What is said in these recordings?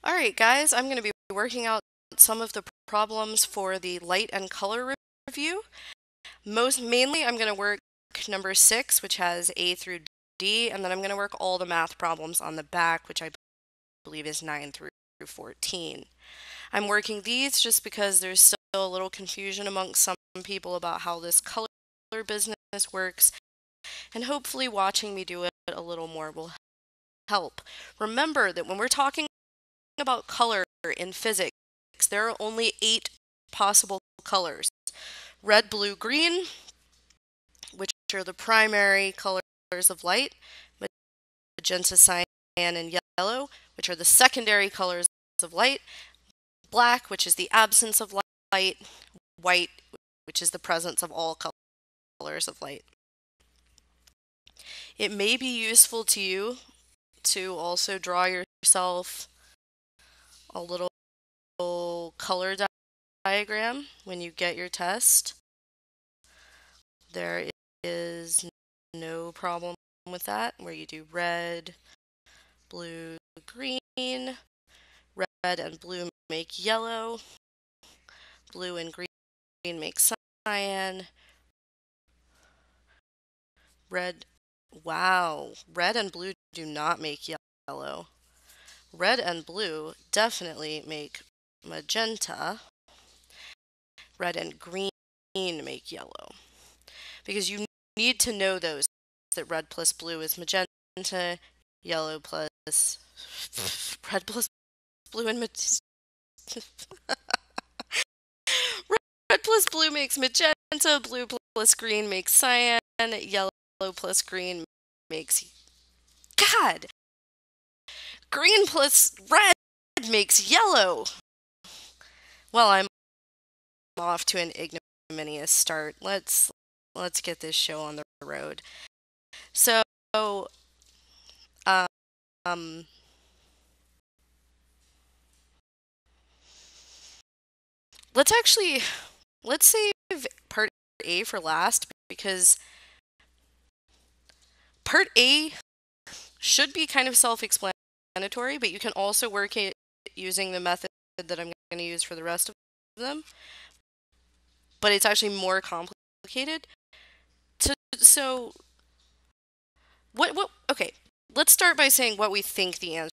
All right, guys, I'm going to be working out some of the problems for the light and color review. Most mainly, I'm going to work number 6, which has A through D, and then I'm going to work all the math problems on the back, which I believe is 9 through 14. I'm working these just because there's still a little confusion amongst some people about how this color business works, and hopefully watching me do it a little more will help. Remember that when we're talking about color in physics, there are only 8 possible colors. Red, blue, green, which are the primary colors of light. Magenta, cyan, and yellow, which are the secondary colors of light. Black, which is the absence of light. White, which is the presence of all colors of light. It may be useful to you to also draw yourself a little color diagram when you get your test. There is no problem with that, where you do red, blue, green, red and blue make yellow, blue and green make cyan, red, wow, red and blue do not make yellow. Red and blue definitely make magenta. Red and green make yellow. Because you need to know those, that red plus blue is magenta, yellow plus red plus blue and red plus blue makes magenta, blue plus green makes cyan, yellow plus green makes God. Green plus red makes yellow. Well, I'm off to an ignominious start. Let's get this show on the road. So, um, let's save part A for last, because part A should be kind of self-explanatory, but you can also work it using the method that I'm going to use for the rest of them. But it's actually more complicated. So okay, let's start by saying what we think the answer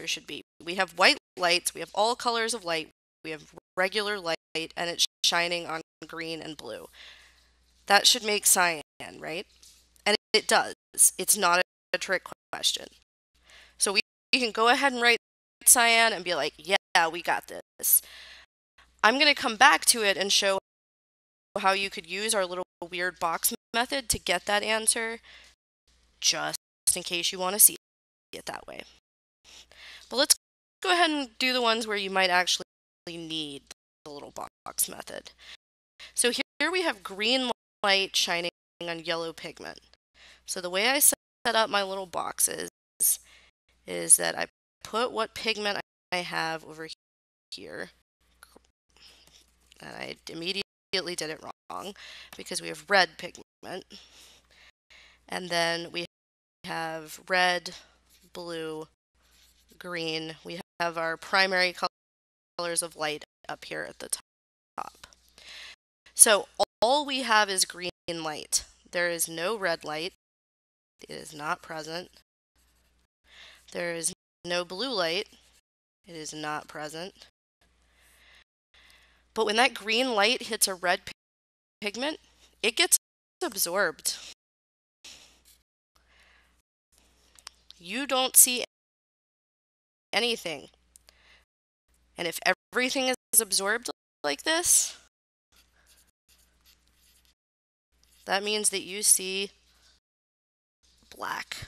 should be. We have white lights, we have all colors of light, we have regular light, and it's shining on green and blue. That should make cyan, right? And it does. It's not a trick question. So we can go ahead and write cyan and be like, yeah, we got this. I'm going to come back to it and show how you could use our little weird box method to get that answer, just in case you want to see it that way. But let's go ahead and do the ones where you might actually need the little box method. So here we have green light shining on yellow pigment. So the way I set up my little boxes is that I put what pigment I have over here. And I immediately did it wrong because we have red pigment. And then we have red, blue, green. We have our primary colors of light up here at the top. So all we have is green light. There is no red light. It is not present. There is no blue light. It is not present. But when that green light hits a red pigment, it gets absorbed. You don't see anything. And if everything is absorbed like this, that means that you see black.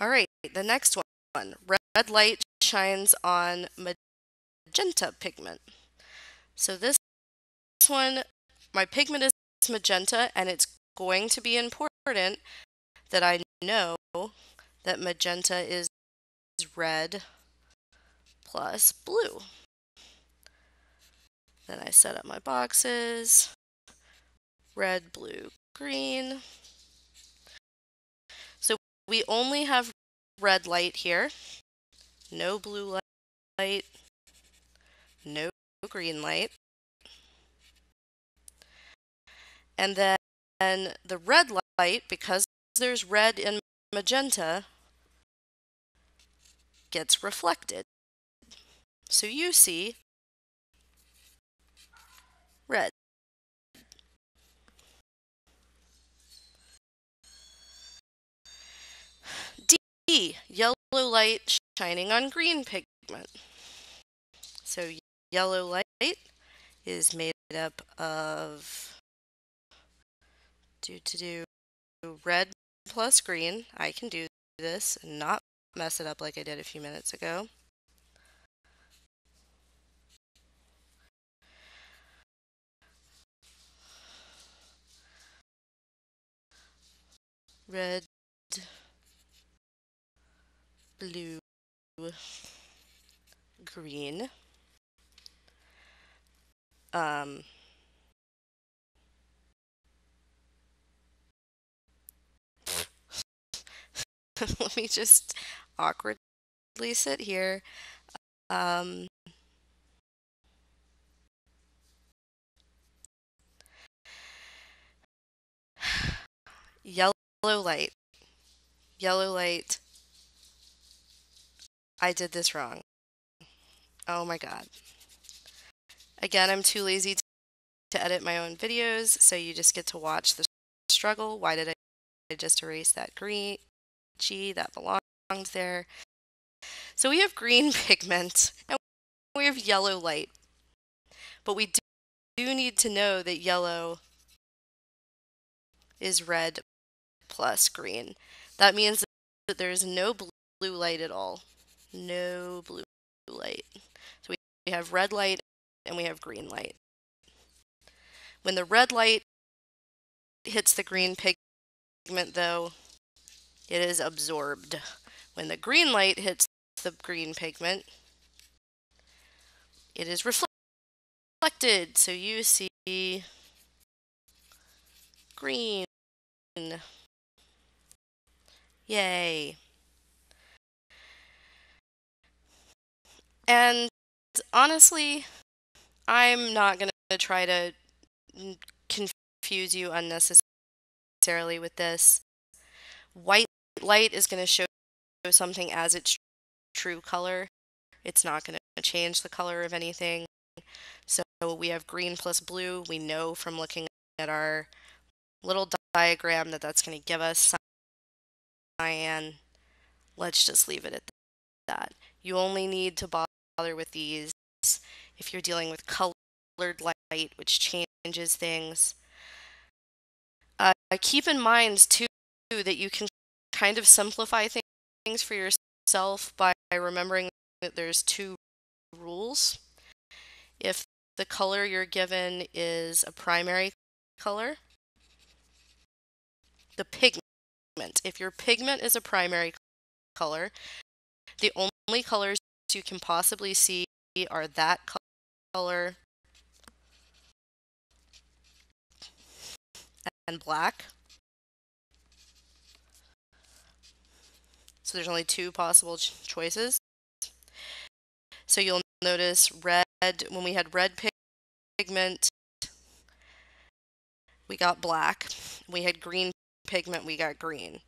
All right, the next one. Red light shines on magenta pigment. So this one, my pigment is magenta, and it's going to be important that I know that magenta is red plus blue. Then I set up my boxes. Red, blue, green. we only have red light here, no blue light, no green light. And then the red light, because there's red and magenta, gets reflected. So you see red. D, yellow light shining on green pigment. So yellow light is made up of red plus green. I can do this and not mess it up like I did a few minutes ago. Red, blue, green. Let me just awkwardly sit here. Yellow light. Yellow light. I did this wrong. Oh my God. Again, I'm too lazy to edit my own videos, so you just get to watch the struggle. Why did I just erase that green G that belonged there? So we have green pigment and we have yellow light. But we do need to know that yellow is red plus green. That means that there's no blue light at all. No blue light. So we have red light and we have green light. When the red light hits the green pigment, though, it is absorbed. When the green light hits the green pigment, it is reflected. So you see green. Yay. And honestly, I'm not going to try to confuse you unnecessarily with this. White light is going to show something as its true color. It's not going to change the color of anything. So we have green plus blue. We know from looking at our little diagram that that's going to give us cyan. Let's just leave it at that. You only need to bother with these if you're dealing with colored light, which changes things. Keep in mind, too, that you can kind of simplify things for yourself by remembering that there's two rules. If the color you're given is a primary color, the pigment, if your pigment is a primary color, the only colors you can possibly see are that color and black. So there's only two possible choices. So you'll notice red, when we had red pigment, we got black. We had green pigment, we got green.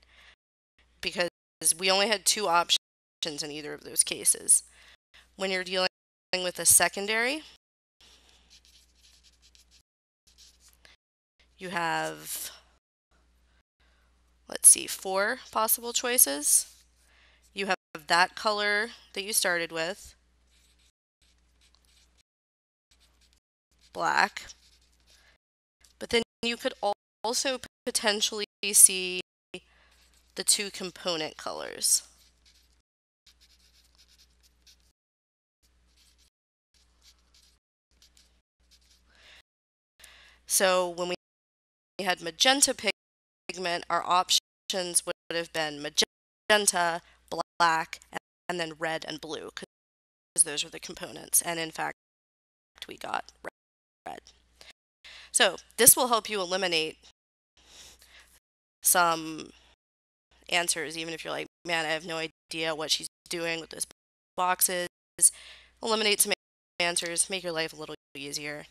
Because we only had two options in either of those cases. When you're dealing with a secondary, you have, let's see, four possible choices. You have that color that you started with, black, but then you could also potentially see the two component colors. So when we had magenta pigment, our options would have been magenta, black, and then red and blue, because those are the components. And in fact, we got red. So this will help you eliminate some answers, even if you're like, man, I have no idea what she's doing with this boxes. Eliminate some answers, make your life a little easier.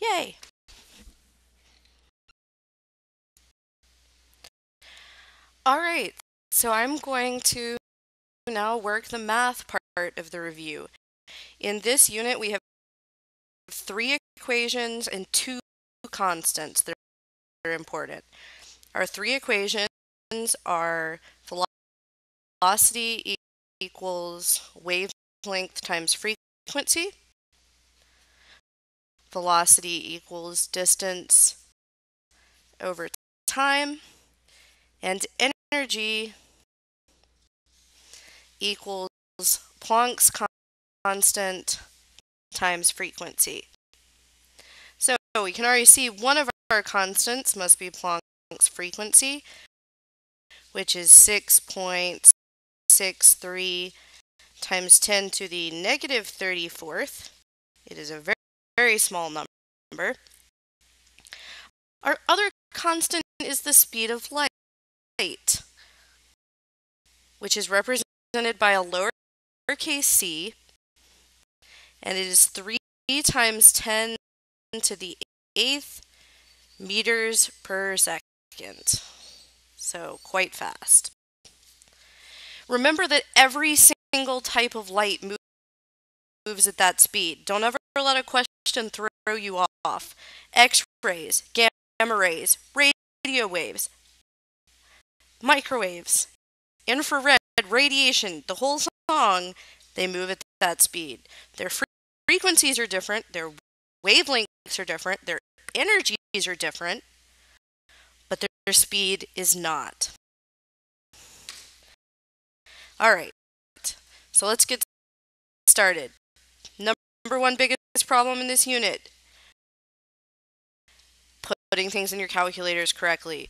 Yay! All right, so I'm going to now work the math part of the review. In this unit, we have 3 equations and 2 constants that are important. Our 3 equations are velocity equals wavelength times frequency, velocity equals distance over time, and energy equals Planck's constant times frequency. So we can already see one of our constants must be Planck's frequency, which is 6.63 times 10 to the negative 34th. It is a very, very small number. Our other constant is the speed of light, which is represented by a lowercase c, and it is 3 times 10 to the 8th meters per second. So quite fast. Remember that every single type of light moves at that speed. Don't ever let a question throw you off. X-rays, gamma rays, radio waves, microwaves, infrared, radiation, the whole song, they move at that speed. Their frequencies are different, their wavelengths are different, their energies are different, but their speed is not. All right, so let's get started. Number 1 biggest problem in this unit: putting things in your calculators correctly.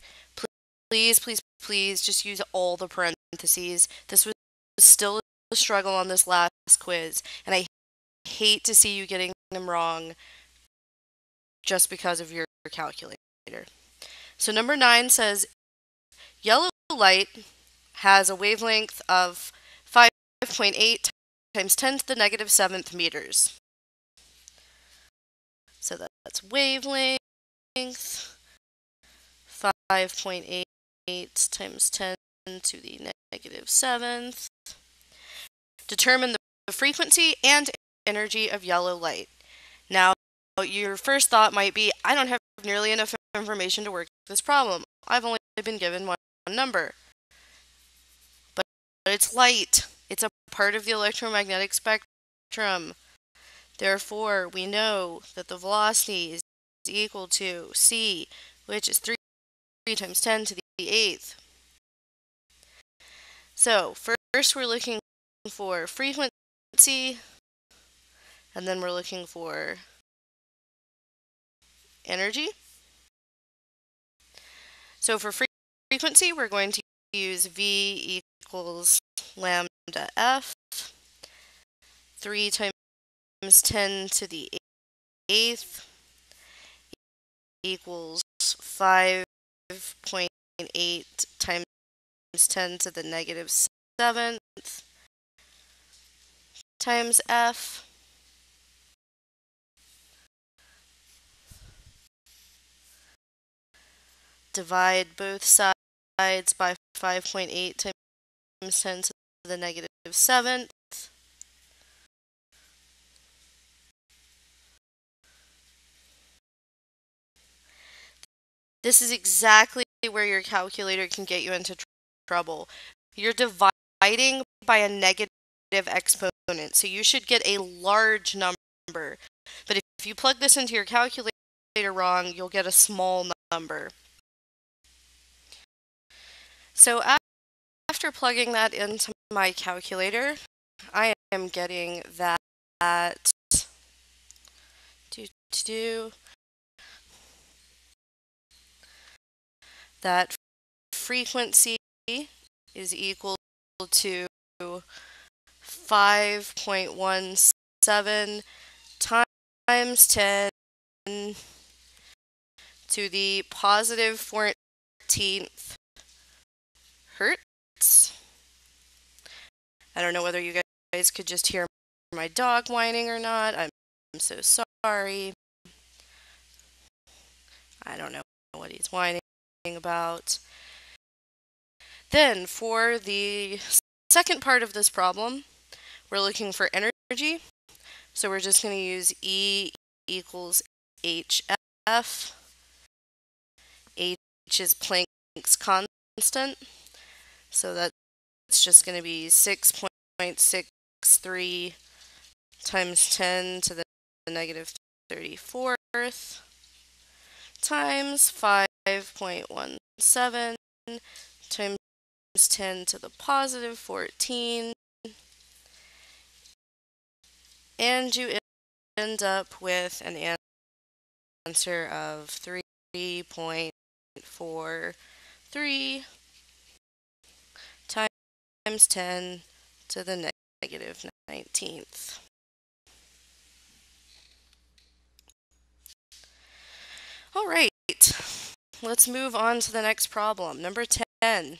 Please, please, please just use all the parentheses. This was still a struggle on this last quiz, and I hate to see you getting them wrong just because of your calculator. So number 9 says yellow light has a wavelength of 5.8 times 10 to the negative 7th meters. So that's wavelength, 5.8 times 10 to the negative 7th. Determine the frequency and energy of yellow light. Now, your first thought might be, I don't have nearly enough information to work this problem. I've only been given one number. But it's light. It's a part of the electromagnetic spectrum. Therefore, we know that the velocity is equal to c, which is 3 times 10 to the 8th. So, first we're looking for frequency, and then we're looking for energy. So for frequency, we're going to use V equals lambda F, 3 times 10 to the 8th equals 5.8 times 10 to the negative 7th times F. Divide both sides by 5.8 times 10 to the negative 7th. This is exactly where your calculator can get you into trouble. You're dividing by a negative exponent, so you should get a large number. But if you plug this into your calculator wrong, you'll get a small number. So after plugging that into my calculator, I am getting that that frequency is equal to 5.17 times 10 to the positive 14th hertz. I don't know whether you guys could just hear my dog whining or not. I'm so sorry. I don't know what he's whining about. Then for the second part of this problem, we're looking for energy. So we're just going to use E equals HF. H is Planck's constant. So that's just going to be 6.63 times 10 to the negative 34th times 5.17 times 10 to the positive 14. And you end up with an answer of 3.43 times 10 to the negative 19th. All right, let's move on to the next problem. Number 10.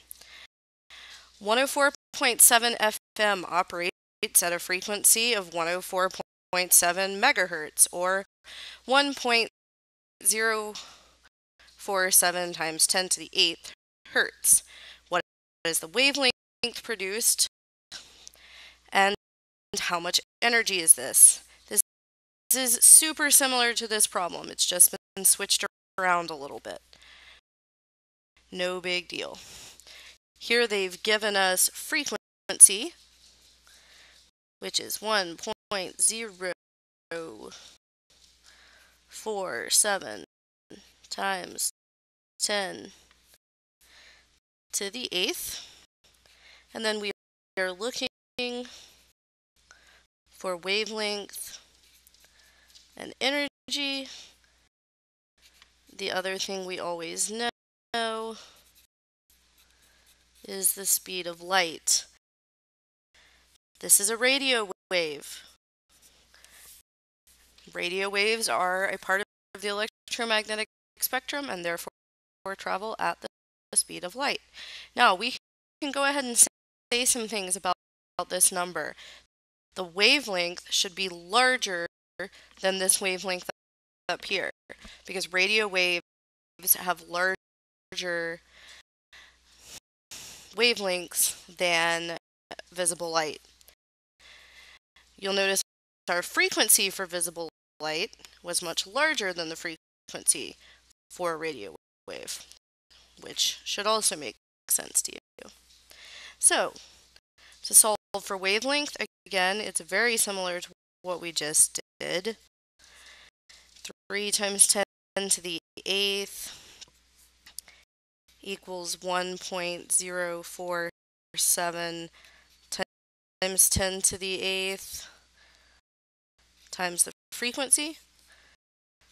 104.7 FM operates at a frequency of 104.7 megahertz, or 1.047 times 10 to the 8th hertz. What is the wavelength produced, and how much energy is this? This is super similar to this problem. It's just been switched around a little bit. No big deal. Here they've given us frequency, which is 1.047 times 10 to the 8th. And then we are looking for wavelength and energy. The other thing we always know is the speed of light. This is a radio wave. Radio waves are a part of the electromagnetic spectrum and therefore travel at the speed of light. Now we can go ahead and say some things about this number. The wavelength should be larger than this wavelength up here, because radio waves have larger wavelengths than visible light. You'll notice our frequency for visible light was much larger than the frequency for a radio wave, which should also make sense to you. So, to solve for wavelength, again, it's very similar to what we just did. 3 times 10 to the 8th equals 1.047 times 10 to the 8th times the frequency.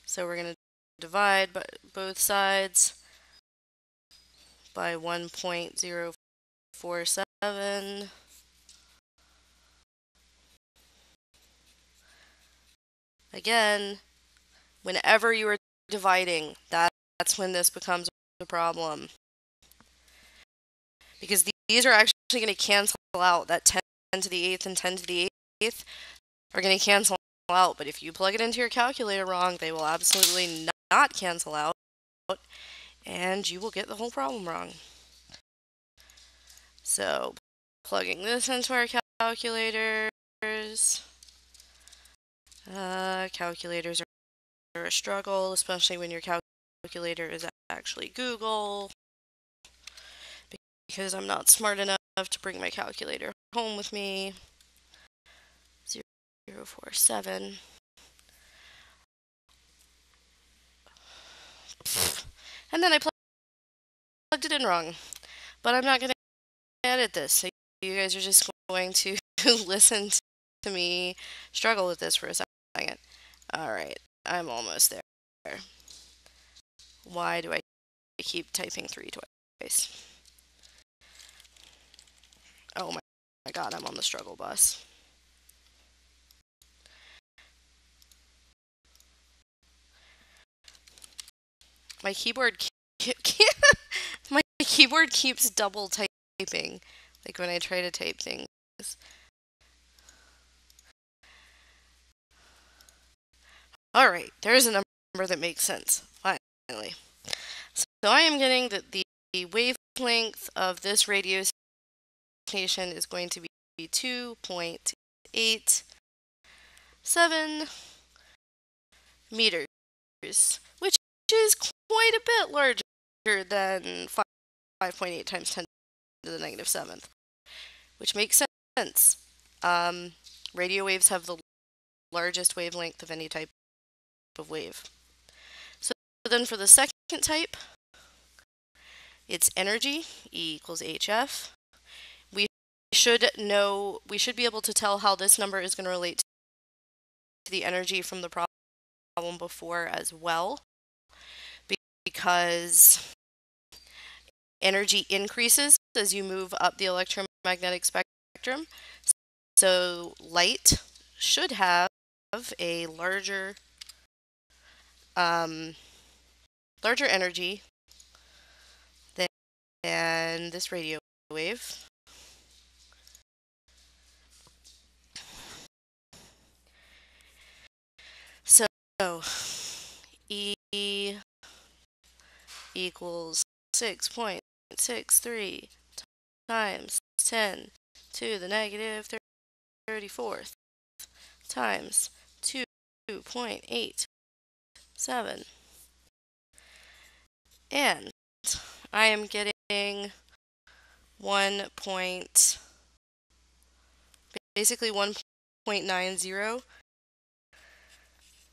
So we're going to divide both sides by 1.047. Again, whenever you are dividing, that's when this becomes a problem. Because these are actually going to cancel out. That 10 to the 8th and 10 to the 8th are going to cancel out. But if you plug it into your calculator wrong, they will absolutely not cancel out. And you will get the whole problem wrong. So, plugging this into our calculators. Calculators are a struggle, especially when your calculator is actually Google, because I'm not smart enough to bring my calculator home with me. 0.047. And then I plugged it in wrong. But I'm not going to edit this, so you guys are just going to listen to me struggle with this for a second. Alright, I'm almost there. Why do I keep typing 3 twice? Oh my god, I'm on the struggle bus. My keyboard my keyboard keeps double typing, like when I try to type things. All right, there's a number that makes sense, finally. So I am getting that the wavelength of this radio station is going to be 2.87 meters, which is quite a bit larger than 5.8 times 10 to the negative 7th, which makes sense. Radio waves have the largest wavelength of any type of wave. So then for the second type, it's energy, E equals HF. We should be able to tell how this number is going to relate to the energy from the problem before as well, because energy increases as you move up the electromagnetic spectrum. So light should have a larger energy than this radio wave. So E equals 6.63 times 10 to the negative 34th times 2.87. And I am getting basically 1.90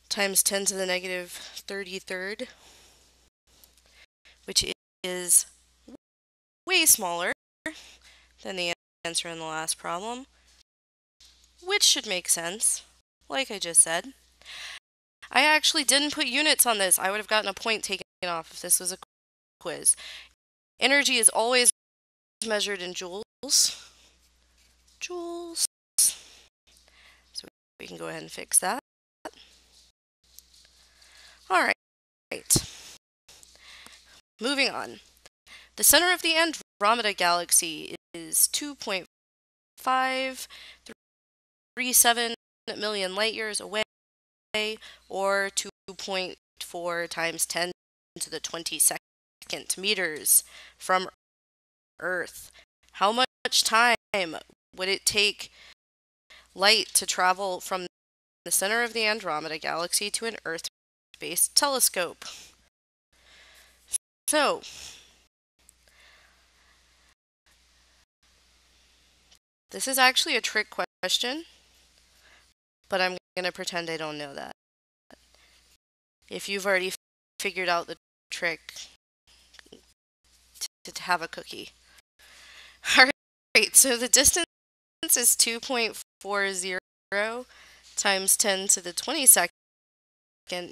times 10 to the negative 33rd, which is way smaller than the answer in the last problem, which should make sense, like I just said. I actually didn't put units on this. I would have gotten a point taken off if this was a quiz. Energy is always measured in joules. Joules. So we can go ahead and fix that. All right. Moving on. The center of the Andromeda Galaxy is 2.537 million light years away, or 2.4 times 10 to the 22nd meters from Earth. How much time would it take light to travel from the center of the Andromeda Galaxy to an Earth-based telescope? So, this is actually a trick question, but I'm going to pretend I don't know that. If you've already figured out the trick, to have a cookie. All right, so the distance is 2.40 times 10 to the 22nd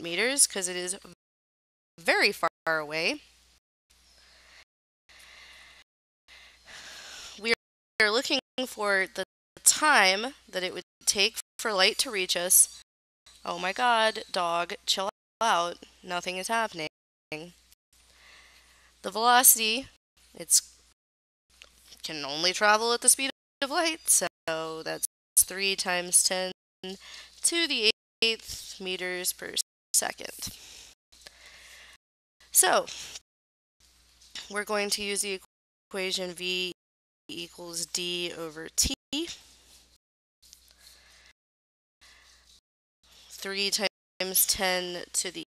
meters, because it is very far away. We are looking for the time that it would take for light to reach us. Oh my god, dog, chill out. Nothing is happening. The velocity, it can only travel at the speed of light, so that's 3 times 10 to the 8th meters per second. So, we're going to use the equation V equals D over T. 3 times 10 to the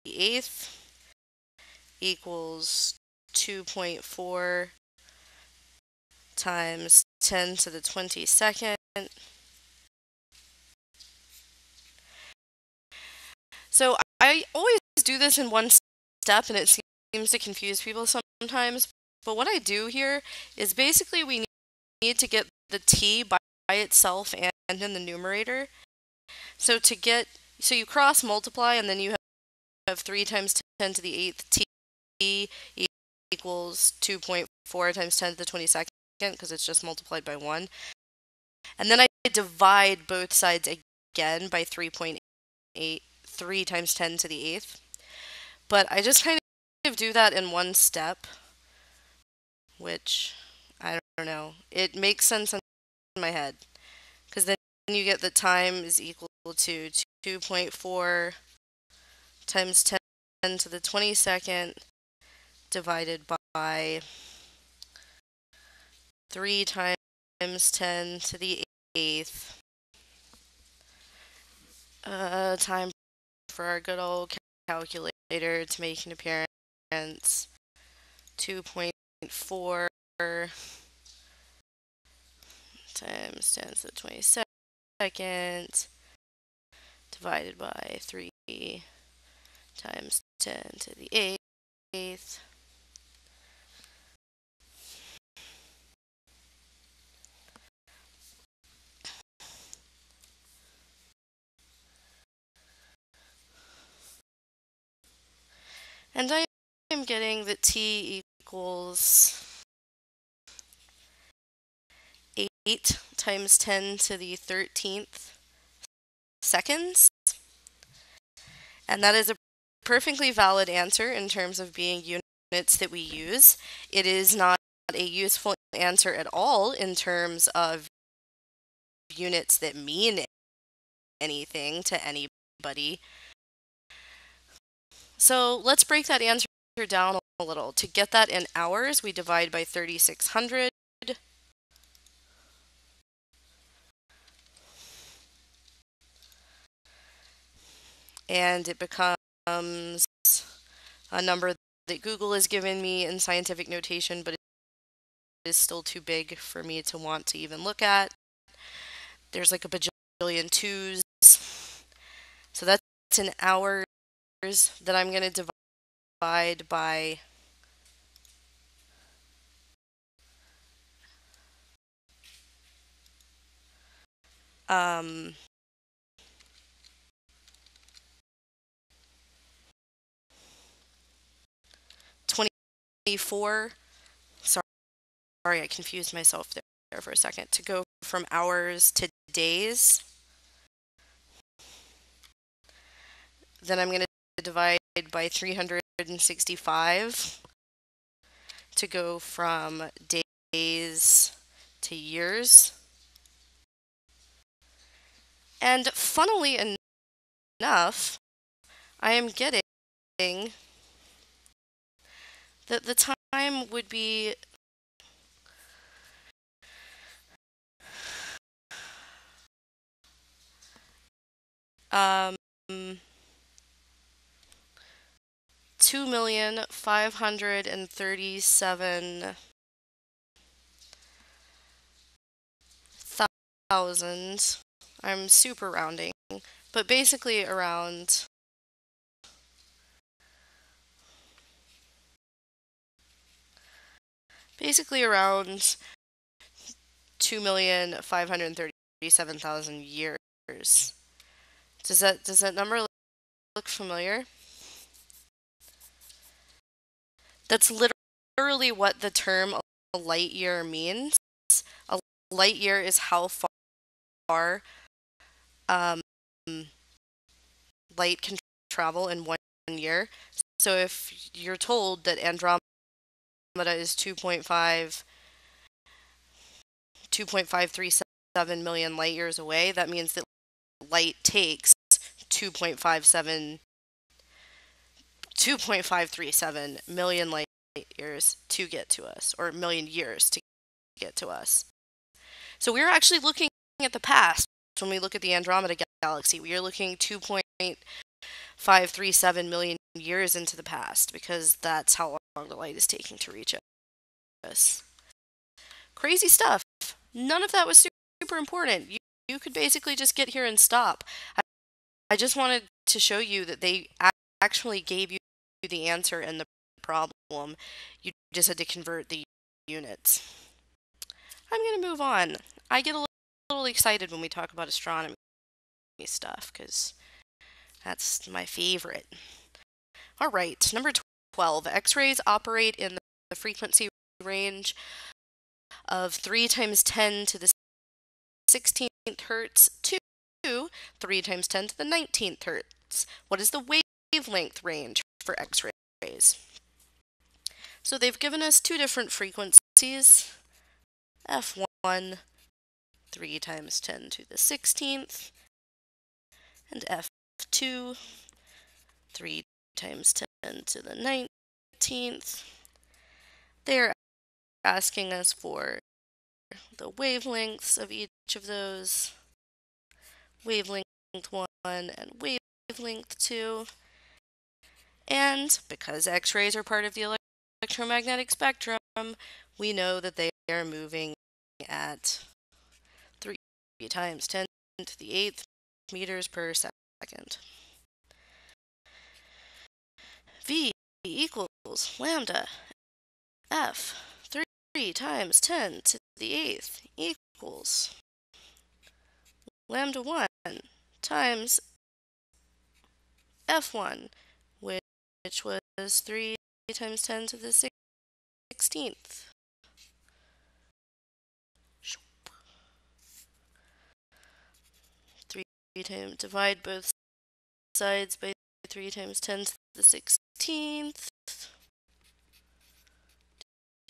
8th equals 2.4 times 10 to the 22nd. So I always do this in one step, and it seems to confuse people sometimes. But what I do here is basically we need to get the t by itself and in the numerator. So you cross multiply, and then you have 3 times 10 to the 8th t equals 2.4 times 10 to the 22nd, because it's just multiplied by 1. And then I divide both sides again by 3.8, 3 times 10 to the 8th. But I just kind of do that in one step, which I don't know. It makes sense in my head because then you get that time is equal to 2.4 times 10 to the 22nd divided by 3 times 10 to the 8th. Time for our good old calculator to make an appearance. 2.4 times 10 to the 22nd divided by 3 times 10 to the 8th. And I am getting that t equals 8 times 10 to the 13th seconds. And that is a perfectly valid answer in terms of being units that we use. It is not a useful answer at all in terms of units that mean anything to anybody. So let's break that answer down a little. To get that in hours, we divide by 3600. And it becomes a number that Google has given me in scientific notation, but it is still too big for me to want to even look at. There's like a bajillion twos. So that's in hours that I'm going to divide by 24. Sorry, I confused myself there for a second. To go from hours to days, then I'm going to divide by 365 to go from days to years. And funnily enough, I am getting that the time would be 2,537,000. I'm super rounding, but basically around 2,537,000 years. Does that number look familiar? That's literally what the term a light year means. A light year is how far light can travel in 1 year. So if you're told that Andromeda is 2.537 million light years away, that means that light takes 2.537 million light years to get to us, or million years to get to us. So we're actually looking at the past when we look at the Andromeda galaxy. We are looking 2.537 million years into the past because that's how long the light is taking to reach us. Crazy stuff. None of that was super important. You could basically just get here and stop. I just wanted to show you that they actually gave you the answer and the problem. You just had to convert the units. I'm going to move on. I get a little excited when we talk about astronomy stuff because that's my favorite. All right, number 12. X-rays operate in the frequency range of 3 times 10 to the 16th hertz to 3 times 10 to the 19th hertz. What is the wavelength range for X-rays? So they've given us two different frequencies. F1, 3 times 10 to the 16th, and F2, 3 times 10 to the 19th. They're asking us for the wavelengths of each of those, wavelength 1 and wavelength 2. And because X-rays are part of the electromagnetic spectrum, we know that they are moving at 3 times 10 to the 8th meters per second. V equals lambda F 3 times 10 to the 8th equals lambda 1 times F1, which was 3 times 10 to the 16th. 3 times, divide both sides by 3 times 10 to the 16th.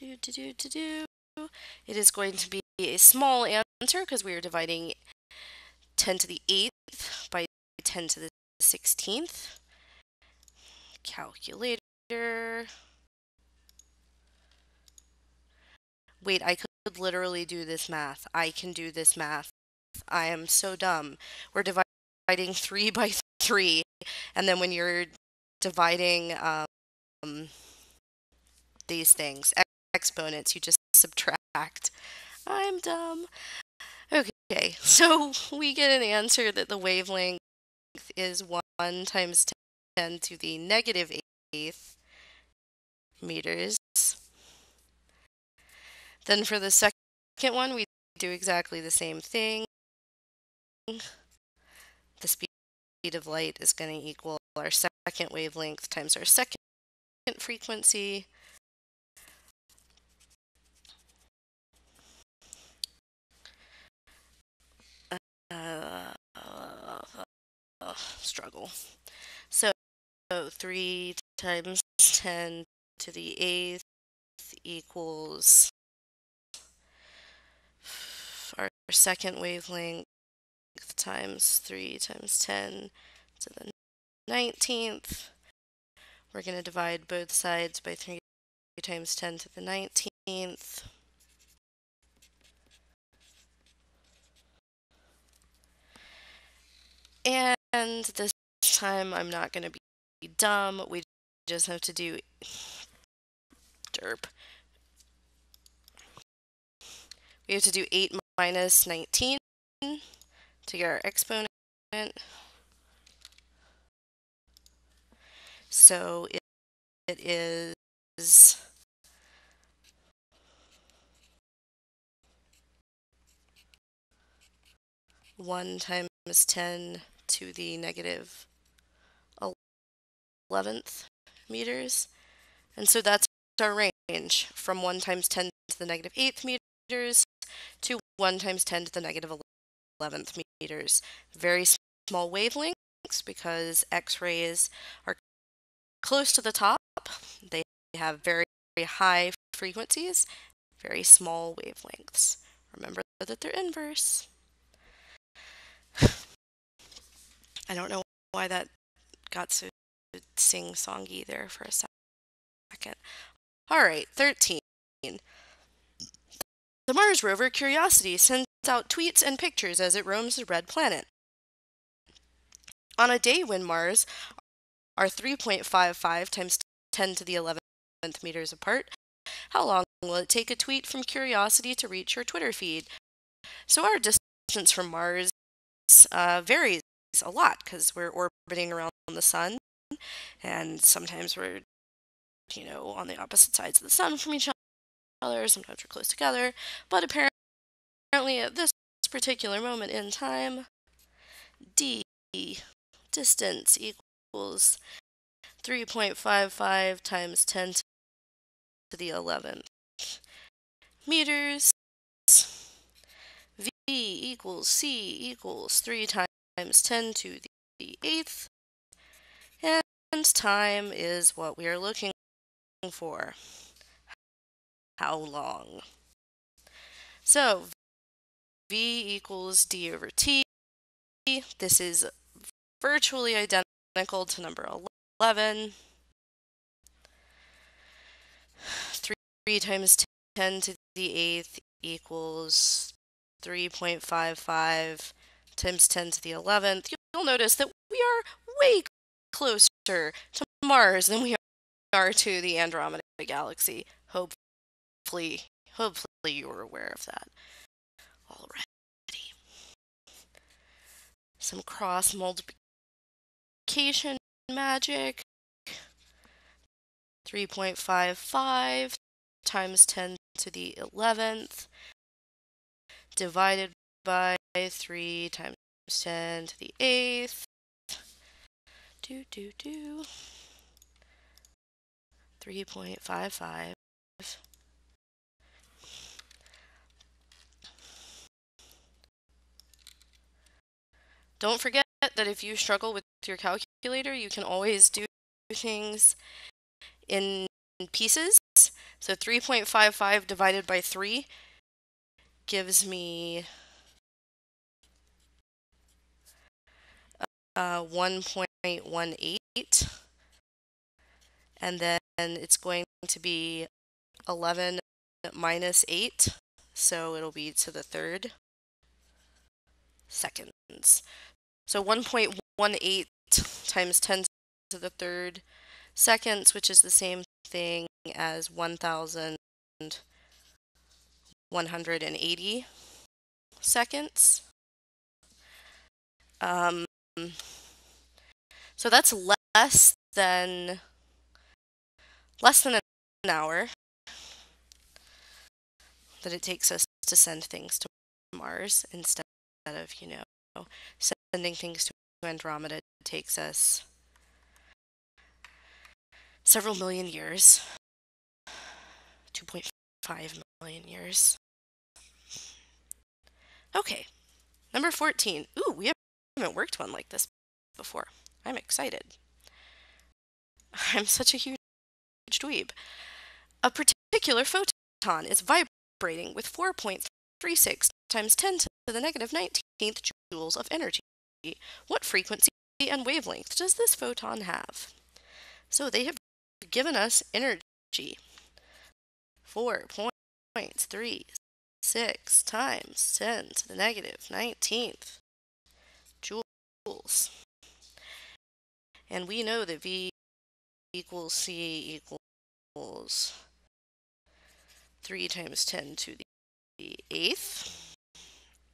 It is going to be a small answer because we are dividing 10 to the 8th by 10 to the 16th. Calculator. Wait, I could literally do this math. I can do this math. I am so dumb. We're dividing 3 by 3, and then when you're dividing these things, exponents, you just subtract. I'm dumb. Okay, so we get an answer that the wavelength is 1 times 10 to the negative 8th meters. Then for the second one, we do exactly the same thing. The speed of light is going to equal our second wavelength times our second frequency. Struggle. So 3 times 10 to the 8th equals our second wavelength times 3 times 10 to the 19th. We're going to divide both sides by 3 times 10 to the 19th. And this time I'm not going to be dumb. We just have to do derp. We have to do 8 minus 19 to get our exponent. So it is 1 times 10 to the negative 11th meters. And so that's our range from 1 times 10 to the negative 8th meters to 1 times 10 to the negative 11th meters. Very small wavelengths because X-rays are close to the top. They have very, very high frequencies, very small wavelengths. Remember that they're inverse. I don't know why that got so sing-songy there for a second. All right, 13. The Mars rover Curiosity sends out tweets and pictures as it roams the red planet. On a day when Mars are 3.55 times 10 to the 11th meters apart, how long will it take a tweet from Curiosity to reach your Twitter feed? So our distance from Mars varies a lot because we're orbiting around the sun, and sometimes we're, on the opposite sides of the sun from each other, sometimes we're close together, but apparently at this particular moment in time, d distance equals 3.55 times 10 to the 11th meters. V equals C equals 3 times 10 to the 8th. And time is what we are looking for. How long? So V equals D over T. This is virtually identical to number 11. 3 times 10 to the 8th equals 3.55 times 10 to the 11th. You'll notice that we are way closer to Mars than we are to the Andromeda Galaxy. Hopefully you were aware of that already. Some cross multiplication magic. 3.55 times 10 to the 11th divided by 3 times 10 to the 8th. 3.55. Don't forget that if you struggle with your calculator, you can always do things in pieces. So 3.55 divided by 3 gives me 1.18, and then it's going to be 11 minus 8, so it'll be to the 3rd seconds. So 1.18 times 10 to the 3rd seconds, which is the same thing as 1,180 seconds. So that's less than an hour that it takes us to send things to Mars instead of, sending things to Andromeda. It takes us several million years, 2.5 million years. Okay, number 14. Ooh, we haven't worked one like this before. I'm excited. I'm such a huge dweeb. A particular photon is vibrating with 4.36 times 10 to the negative 19th joules of energy. What frequency and wavelength does this photon have? So they have given us energy. 4.36 times 10 to the negative 19th joules. And we know that V equals C equals 3 times 10 to the 8th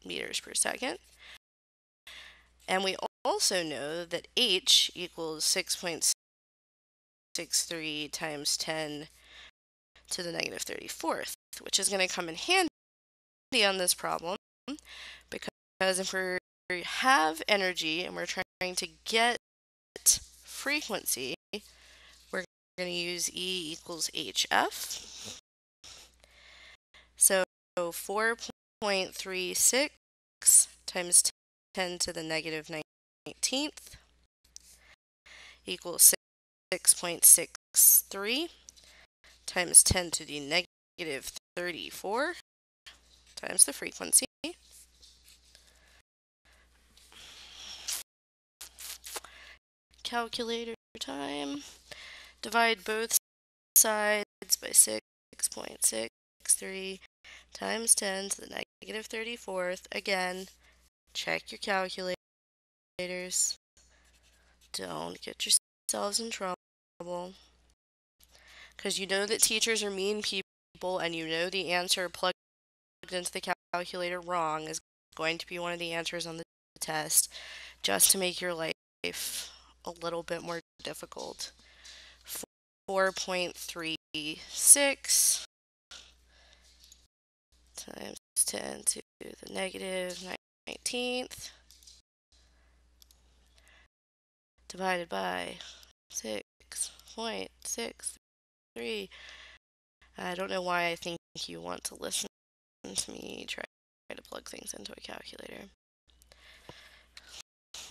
meters per second. And we also know that H equals 6.63 times 10 to the negative 34th, which is going to come in handy on this problem because if we have energy and we're trying to get frequency, we're going to use E equals HF. So 4.36 times 10 to the negative 19th equals 6.63 times 10 to the negative 34 times the frequency. Calculator time. Divide both sides by 6.63 times 10 to the negative 34th. Again, check your calculators. Don't get yourselves in trouble. Because you know that teachers are mean people, and you know the answer plugged into the calculator wrong is going to be one of the answers on the test, just to make your life a little bit more difficult. 4.36 times 10 to the negative 19th divided by 6.63. I don't know why I think you want to listen to me try to plug things into a calculator.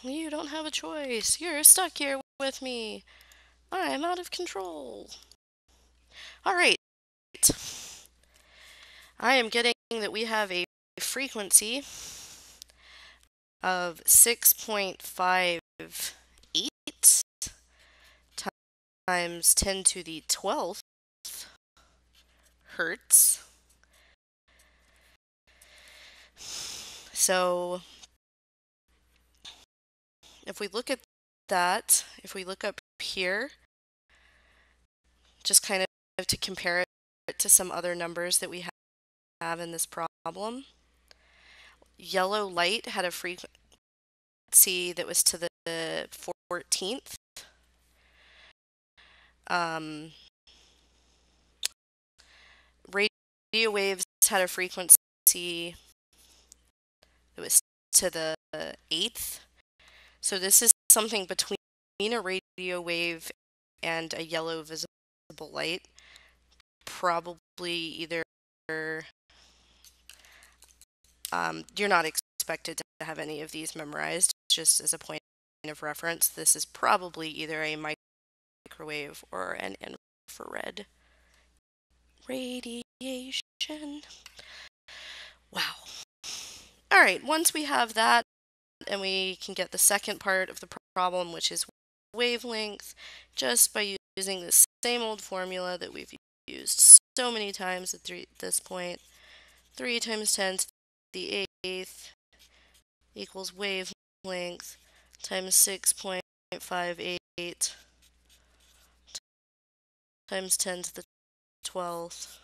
You don't have a choice. You're stuck here with me. I'm out of control. All right. I am getting that we have a frequency of 6.58 times 10 to the 12th hertz. So if we look at that, if we look up here, just kind of to compare it to some other numbers that we have in this problem, yellow light had a frequency that was to the 14th. Radio waves had a frequency that was to the 8th. So this is something between a radio wave and a yellow visible light. Probably either you're not expected to have any of these memorized, just as a point of reference. This is probably either a microwave or an infrared radiation. Wow. All right, once we have that, and we can get the second part of the problem, which is wavelength, just by using the same old formula that we've used so many times at this point. 3 times 10 to the 8th equals wavelength times 6.58 times 10 to the 12th.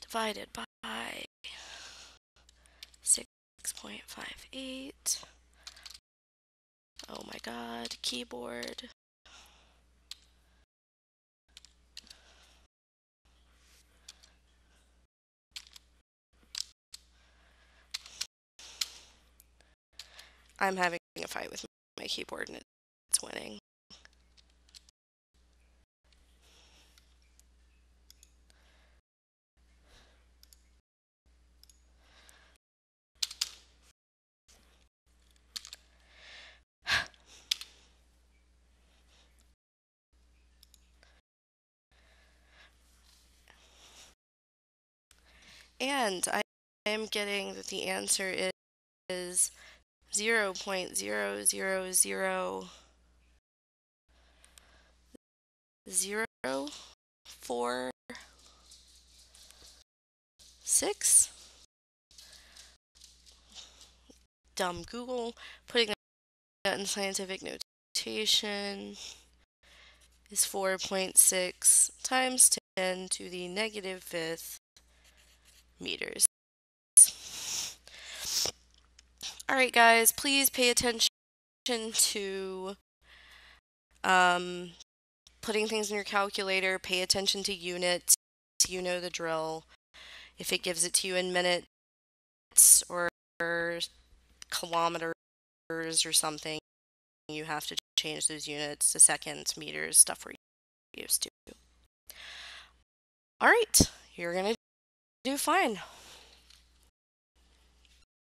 Divided by 6.58. Oh my god, keyboard. I'm having a fight with my keyboard and it's winning. And I am getting that the answer is 0.0000446. Dumb Google. Putting that in scientific notation is 4.6 times 10 to the negative 5th meters. All right, guys, please pay attention to putting things in your calculator. Pay attention to units. You know the drill. If it gives it to you in minutes or kilometers or something, you have to change those units to seconds, meters, stuff we're used to. All right, you're going to do fine.